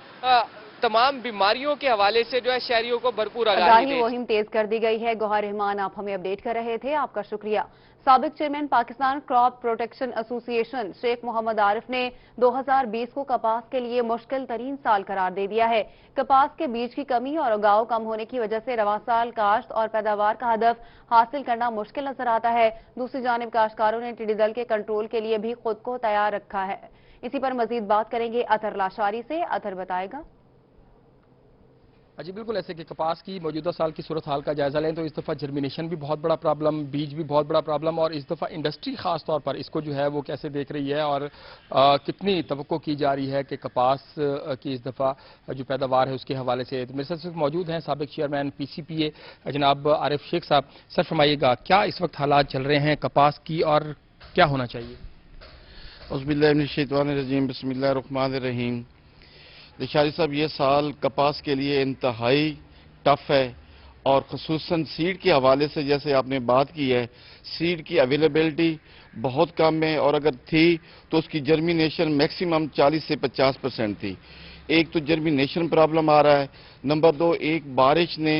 S14: तमाम बीमारियों के हवाले से जो है शहरियों को भरपूर आगाही दे।
S1: मुहिम तेज कर दी गई है। गौहर रहमान, आप हमें अपडेट कर रहे थे, आपका शुक्रिया। साबिक chairman Pakistan crop protection association Sheikh Mohammad Arif ने 2020 को कपास के लिए मुश्किल तरीन साल करार दे दिया है। कपास के बीज की कमी और उगाव कम होने की वजह से रवां साल काश्त और पैदावार का हदफ हासिल करना मुश्किल नजर आता है। दूसरी जानिब काश्तकारों ने टिड्डी दल के कंट्रोल के लिए भी खुद को तैयार रखा है। इसी पर मजीद बात करेंगे अतर लाशारी से। अतर बताएगा।
S15: जी बिल्कुल, ऐसे कि कपास की मौजूदा साल की सूरत हाल का जायजा लें तो इस दफ़ा जर्मिनेशन भी बहुत बड़ा प्रॉब्लम, बीज भी बहुत बड़ा प्रॉब्लम, और इस दफ़ा इंडस्ट्री खास तौर पर इसको जो है वो कैसे देख रही है और कितनी तवक्को की जा रही है कि कपास की इस दफ़ा जो पैदावार है उसके हवाले से। तो मेरे साथ मौजूद हैं साबिक चेयरमैन PCPA जनाब आरिफ शेख साहब। सर फरमाइएगा, क्या इस वक्त हालात चल रहे हैं कपास की और क्या होना चाहिए?
S16: औज़ुबिल्लाहिमिनश्शैतानिर्रजीम, बिस्मिल्लाहिर्रहमानिर्रहीम। दिशारी साहब, ये साल कपास के लिए इंतहाई टफ है और ख़ुसूसन सीड के हवाले से जैसे आपने बात की है, सीड की अवेलेबिलिटी बहुत कम है और अगर थी तो उसकी जर्मिनेशन मैक्सिमम 40 से 50% थी। एक तो जर्मिनेशन प्रॉब्लम आ रहा है, नंबर 2 एक बारिश ने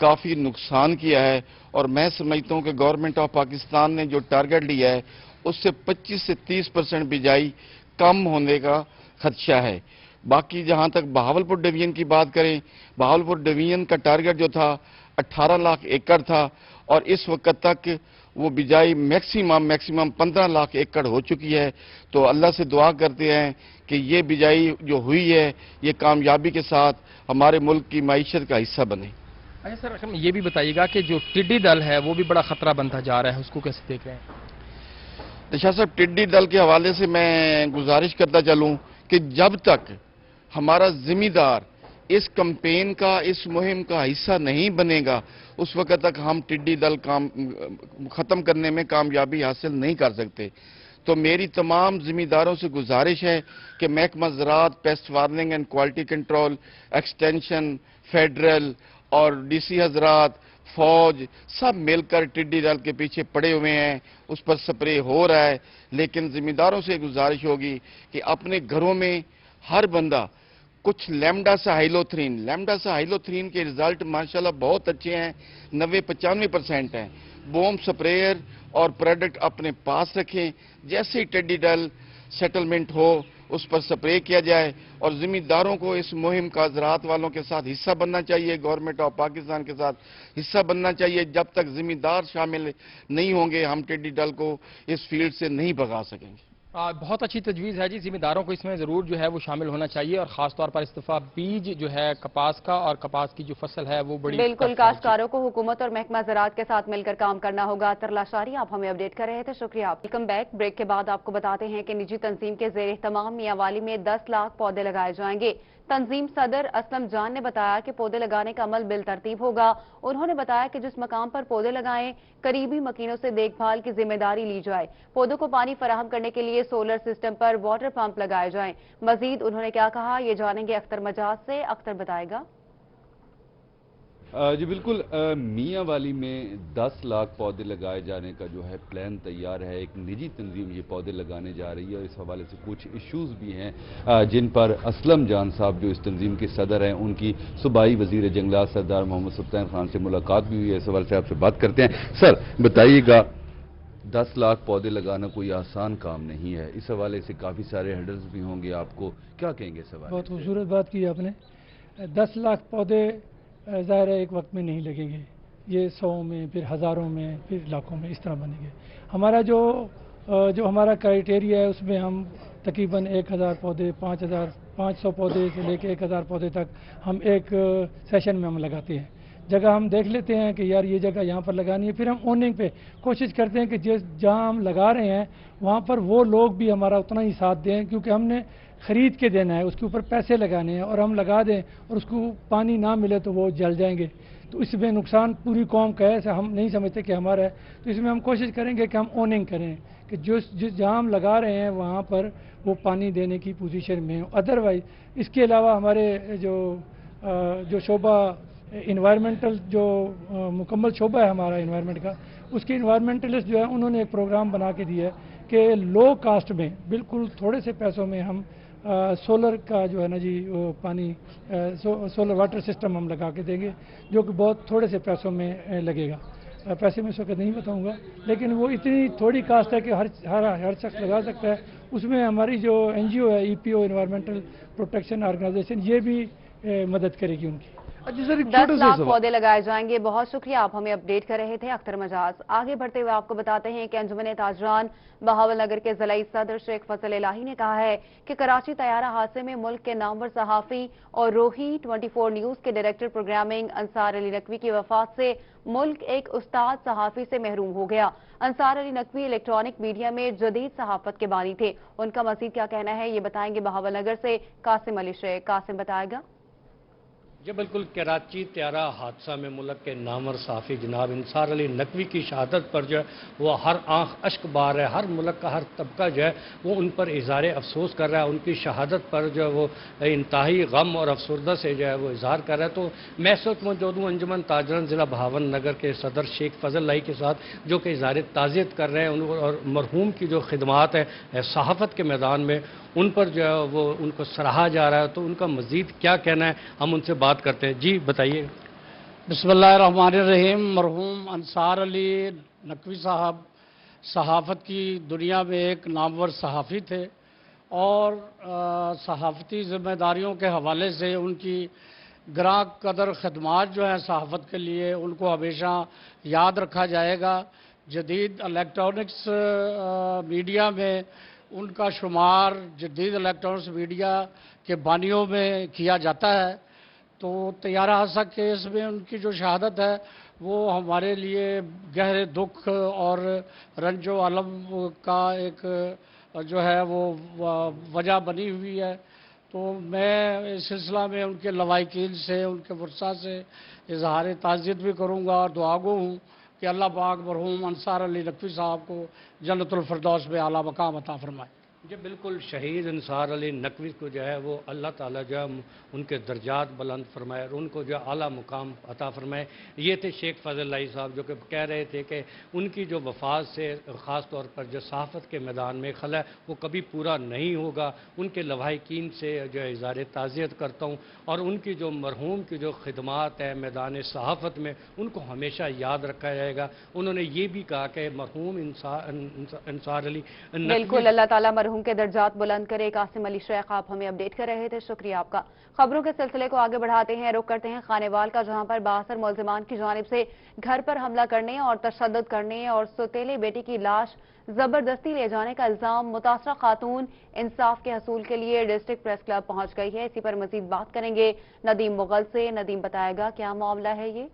S16: काफ़ी नुकसान किया है और मैं समझता हूँ कि गवर्नमेंट ऑफ पाकिस्तान ने जो टारगेट लिया है उससे 25 से 30% बिजाई कम होने का खदशा है। बाकी जहां तक बहावलपुर डिवीजन की बात करें, बहावलपुर डिवीजन का टारगेट जो था 18 लाख एकड़ था और इस वक्त तक वो बिजाई मैक्सिमम 15 लाख एकड़ हो चुकी है। तो अल्लाह से दुआ करते हैं कि ये बिजाई जो हुई है ये कामयाबी के साथ हमारे मुल्क की मईशत का हिस्सा बने।
S15: अच्छा सर, हम ये भी बताइएगा कि जो टिड्डी दल है वो भी बड़ा खतरा बनता जा रहा है, उसको कैसे देख रहे हैं?
S16: दिशा साहब, टिड्डी दल के हवाले से मैं गुजारिश करता चलूं कि जब तक हमारा जिम्मेदार इस कैंपेन का, इस मुहिम का हिस्सा नहीं बनेगा उस वक्त तक हम टिड्डी दल काम ख़त्म करने में कामयाबी हासिल नहीं कर सकते। तो मेरी तमाम जिम्मेदारों से गुजारिश है कि महकमा ज़राअत, pest warning and quality control, extension, federal और DC हजरात, फौज सब मिलकर टिड्डी दल के पीछे पड़े हुए हैं, उस पर स्प्रे हो रहा है। लेकिन जिम्मेदारों से गुजारिश होगी कि अपने घरों में हर बंदा कुछ लैम्डा साइलोथ्रीन के रिजल्ट माशाल्लाह बहुत अच्छे हैं, 90-95% हैं। बोम स्प्रेयर और प्रोडक्ट अपने पास रखें, जैसे ही टिड्डी दल सेटलमेंट हो उस पर स्प्रे किया जाए और जिम्मेदारों को इस मुहिम का ज़राअत वालों के साथ हिस्सा बनना चाहिए, गवर्नमेंट ऑफ पाकिस्तान के साथ हिस्सा बनना चाहिए। जब तक जिम्मेदार शामिल नहीं होंगे हम टिड्डी दल को इस फील्ड से नहीं भगा सकेंगे।
S15: बहुत अच्छी तजवीज़ है जी, जिम्मेदारों को इसमें ज़रूर जो है वो शामिल होना चाहिए और ख़ास तौर पर इस दफ़ा बीज जो है कपास का और कपास की जो फसल है वो बड़ी
S1: बिल्कुल काश्तकारों को हुकूमत और महकमा ज़राअत के साथ मिलकर काम करना होगा। तरलाशारी, आप हमें अपडेट कर रहे थे, शुक्रिया। Welcome back. ब्रेक के बाद आपको बताते हैं कि निजी तंजीम के ज़ेर तमाम मियांवाली में 10 लाख पौधे लगाए जाएंगे। तंजीम सदर असलम जान ने बताया कि पौधे लगाने का अमल बिल तरतीब होगा। उन्होंने बताया कि जिस मकाम पर पौधे लगाएं करीबी मकीनों से देखभाल की जिम्मेदारी ली जाए। पौधों को पानी फराहम करने के लिए सोलर सिस्टम पर वाटर पंप लगाए जाएं। मजीद उन्होंने क्या कहा ये जानेंगे अख्तर मजाज से। अख्तर बताएगा।
S17: जी बिल्कुल, मियांवाली में 10 लाख पौधे लगाए जाने का जो है प्लान तैयार है। एक निजी तंजीम ये पौधे लगाने जा रही है और इस हवाले से कुछ इश्यूज़ भी हैं जिन पर असलम जान साहब जो इस तंजीम के सदर हैं उनकी सूबाई वज़ीर जंगलात सरदार मोहम्मद सुल्तान खान से मुलाकात भी हुई है। इस हवाले से आपसे बात करते हैं। सर बताइएगा, 10 लाख पौधे लगाना कोई आसान काम नहीं है, इस हवाले से काफ़ी सारे हर्डल्स भी होंगे, आपको क्या कहेंगे इस हवाले?
S18: बहुत खूबसूरत बात की आपने। 10 लाख पौधे ज़ाहिर है एक वक्त में नहीं लगेंगे, ये 100 में, फिर हज़ारों में, फिर लाखों में इस तरह बनेंगे। हमारा जो जो हमारा क्राइटेरिया है उसमें हम तकरीबन 1000 पौधे 5500 पौधे से लेकर 1000 पौधे तक हम एक सेशन में हम लगाते हैं। जगह हम देख लेते हैं कि यार ये जगह यहाँ पर लगानी है, फिर हम ओनिंग पे कोशिश करते हैं कि जिस जहाँ हम लगा रहे हैं वहाँ पर वो लोग भी हमारा उतना ही साथ दें, क्योंकि हमने ख़रीद के देना है, उसके ऊपर पैसे लगाने हैं, और हम लगा दें और उसको पानी ना मिले तो वो जल जाएंगे, तो इसमें नुकसान पूरी कौम का है, ऐसा हम नहीं समझते कि हमारा है। तो इसमें हम कोशिश करेंगे कि हम ओनिंग करें कि जिस जहाँ हम लगा रहे हैं वहाँ पर वो पानी देने की पोजीशन में हो। अदरवाइज इसके अलावा हमारे जो शोबा इन्वायरमेंटल जो मुकम्मल शोबा है हमारा इन्वायरमेंट का, उसके इन्वायरमेंटलिस्ट जो है उन्होंने एक प्रोग्राम बना के दिया है कि लो कास्ट में बिल्कुल थोड़े से पैसों में हम सोलर का जो है ना जी पानी सोलर वाटर सिस्टम हम लगा के देंगे, जो कि बहुत थोड़े से पैसों में लगेगा। पैसे में इस वक्त नहीं बताऊंगा, लेकिन वो इतनी थोड़ी कास्ट है कि हर शख्स लगा सकता है। उसमें हमारी जो NGO है EPO इन्वायरमेंटल प्रोटेक्शन ऑर्गेनाइजेशन, ये भी मदद करेगी उनकी।
S1: 10 लाख पौधे लगाए जाएंगे। बहुत शुक्रिया, आप हमें अपडेट कर रहे थे अख्तर मजाज। आगे बढ़ते हुए आपको बताते हैं कि अंजुमन ताजरान बहावल नगर के ज़िला सदर शेख फजल इलाही ने कहा है कि कराची तैयारा हादसे में मुल्क के नामवर सहाफ़ी और रोही 24 न्यूज़ के डायरेक्टर प्रोग्रामिंग अंसार अली नकवी की वफात से मुल्क एक उस्ताद सहाफ़ी से महरूम हो गया। अंसार अली नकवी इलेक्ट्रॉनिक मीडिया में जदीद सहाफत के बानी थे। उनका मजीद क्या कहना है ये बताएंगे बहावल नगर से कासिम अली शेख। कासिम बताएगा।
S19: जी बिल्कुल, कराची त्यारा हादसा में मुल्क के नामवर साफ़ी जनाब अंसार अली नकवी की शहादत पर जो है वो हर आंख अश्क बार है। हर मुल्क का हर तबका जो है वो उन पर इज़हार अफसोस कर रहा है। उनकी शहादत पर जो है वो इंतहाई गम और अफसरदा से जो है वो इज़हार कर रहा है। तो मैं इस वक्त मौजूद हूँ अंजुमन ताजरान ज़िला बहावल नगर के सदर शेख फजल इलाही के साथ, जो कि इज़हार ताज़ियत कर रहे हैं और मरहूम की जो खिदमात है सहाफ़त के मैदान में उन पर जो है वो उनको सराहा जा रहा है। तो उनका मज़ीद क्या कहना है हम उनसे बात करते हैं। जी बताइए।
S20: बिस्मिल्लाहिर्रहमानिर्रहीम। मरहूम अंसार अली नकवी साहब सहाफ़त की दुनिया में एक नामवर सहाफ़ी थे और सहाफ़ती ज़िम्मेदारियों के हवाले से उनकी ग्रां कदर खदमात जो हैं सहाफ़त के लिए उनको हमेशा याद रखा जाएगा। जदीद इलेक्ट्रॉनिक्स मीडिया में उनका शुमार जदीद इलेक्ट्रॉनिक्स मीडिया के बानियों में किया जाता है। तो तैयारा हादसा केस में उनकी जो शहादत है वो हमारे लिए गहरे दुख और रंजो अलम का एक जो है वो वजह बनी हुई है। तो मैं इस सिलसिला में उनके लवाकिन से उनके वर्सा से इजहार ताज़ियत भी करूँगा और दुआगो हूँ कि अल्लाह पाक मरहूम अंसार अली नकवी साहब को जन्नतुल फिरदौस में आला मकाम अता फरमाए।
S19: जी बिल्कुल, शहीद अंसार अली नकवी को जो है वो अल्लाह ताला जो है उनके दर्जात बुलंद फरमाए और उनको जो आला मुकाम अता फरमाए। ये थे शेख फजल इलाही साहब जो कि कह रहे थे कि उनकी जो वफात से ख़ास तौर पर जो सहाफ़त के मैदान में खला वो कभी पूरा नहीं होगा। उनके लवाहिकीन से जो है इज़हार ताज़ियत करता हूँ और उनकी जो मरहूम की जो खिदमात है मैदान सहाफ़त में उनको हमेशा याद रखा जाएगा। उन्होंने ये भी कहा कि मरहूम अंसार अली
S1: बिल्कुल, अल्लाह ताला मरहूम के दर्जात बुलंद करे। कासिम अली शेख आप हमें अपडेट कर रहे थे, शुक्रिया आपका। खबरों के सिलसिले को आगे बढ़ाते हैं, रुख करते हैं खानेवाल का, जहां पर बासर मुलजिमान की जानिब से घर पर हमला करने और तशद्दुद करने और सौतेले बेटी की लाश जबरदस्ती ले जाने का इल्जाम मुतासरा खातून इंसाफ के हसूल के लिए डिस्ट्रिक्ट प्रेस क्लब पहुंच गई है। इसी पर मजीद बात करेंगे नदीम मुगल से। नदीम बताएगा क्या मामला है ये।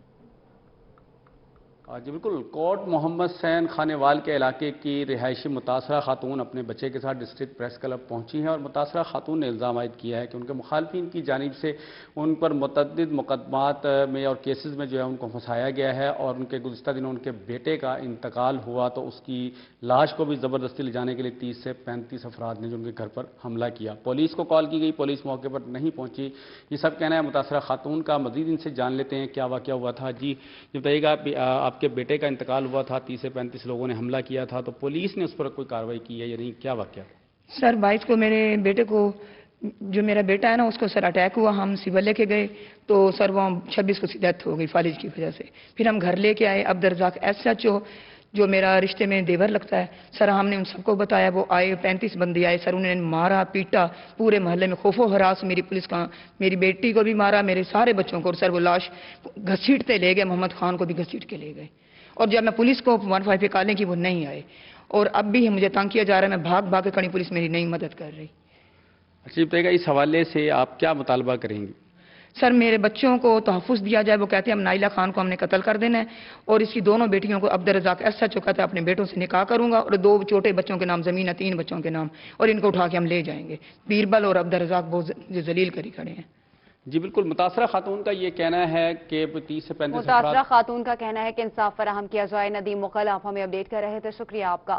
S7: जी बिल्कुल, कोट मोहम्मद सैन खानेवाल के इलाके की रिहायशी मुतासरा खातून अपने बच्चे के साथ डिस्ट्रिक्ट प्रेस क्लब पहुंची हैं और मुतासरा खातून ने इल्ज़ाम आयद किया है कि उनके मुखालफिन की जानिब से उन पर मुतअद्दिद मुकदमात में और केसेस में जो है उनको फंसाया गया है और उनके गुज़िश्ता दिनों उनके बेटे का इंतकाल हुआ तो उसकी लाश को भी ज़बरदस्ती ले जाने के लिए 30 से 35 अफराद ने जो उनके घर पर हमला किया। पुलिस को कॉल की गई, पुलिस मौके पर नहीं पहुंची। ये सब कहना है मुतासरा खातून का। मज़ीद इनसे जान लेते हैं क्या वाक़या हुआ था। जी बताइएगा, आपके बेटे का इंतकाल हुआ था, 30 से 35 लोगों ने हमला किया था, तो पुलिस ने उस पर कोई कार्रवाई की है या नहीं, क्या वाक़या?
S21: सर 22 को मेरे बेटे को, जो मेरा बेटा है ना, उसको सर अटैक हुआ। हम सिविल लेके गए तो सर वो 26 को डेथ हो गई फालिज की वजह से। फिर हम घर लेके आए। अब्दुर्रज़ाक SHO जो मेरा रिश्ते में देवर लगता है, सर हमने उन सबको बताया। वो आए, 35 बंदे आए सर, उन्होंने मारा पीटा, पूरे मोहल्ले में खौफो हरास। मेरी पुलिस का, मेरी बेटी को भी मारा, मेरे सारे बच्चों को। और सर वो लाश घसीटते ले गए, मोहम्मद खान को भी घसीट के ले गए। और जब मैं पुलिस को 15 पे कॉलिंग की, वो नहीं आए। اور اب بھی مجھے تنگ کیا جا رہا ہے. میں بھاگ بھاگ کے کھڑی, پولیس میری نہیں مدد کر رہی.
S7: اچھا جی بتائیے گا, اس حوالے سے آپ کیا مطالبہ کریں گے؟
S21: سر میرے بچوں کو تحفظ دیا جائے. وہ کہتے ہیں ہم نائلہ خان کو ہم نے قتل کر دینا ہے, اور اس کی دونوں بیٹیوں کو عبدالرزاق SHO کہتا ہے اپنے بیٹوں سے نکاح کروں گا, اور 2 چھوٹے بچوں کے نام زمین ہے, 3 بچوں کے نام, اور ان کو اٹھا کے ہم لے جائیں گے. بیربل اور عبدالرزاق بہت ذلیل کری کھڑے ہیں.
S7: جی بالکل, متاثرہ خاتون کا یہ کہنا ہے کہ 30 سے 35
S1: متاثرہ خاتون کا کہنا ہے کہ انصاف فراہم کیا جائے. ندیم مغل آپ ہمیں اپڈیٹ کر رہے تھے, شکریہ آپ کا.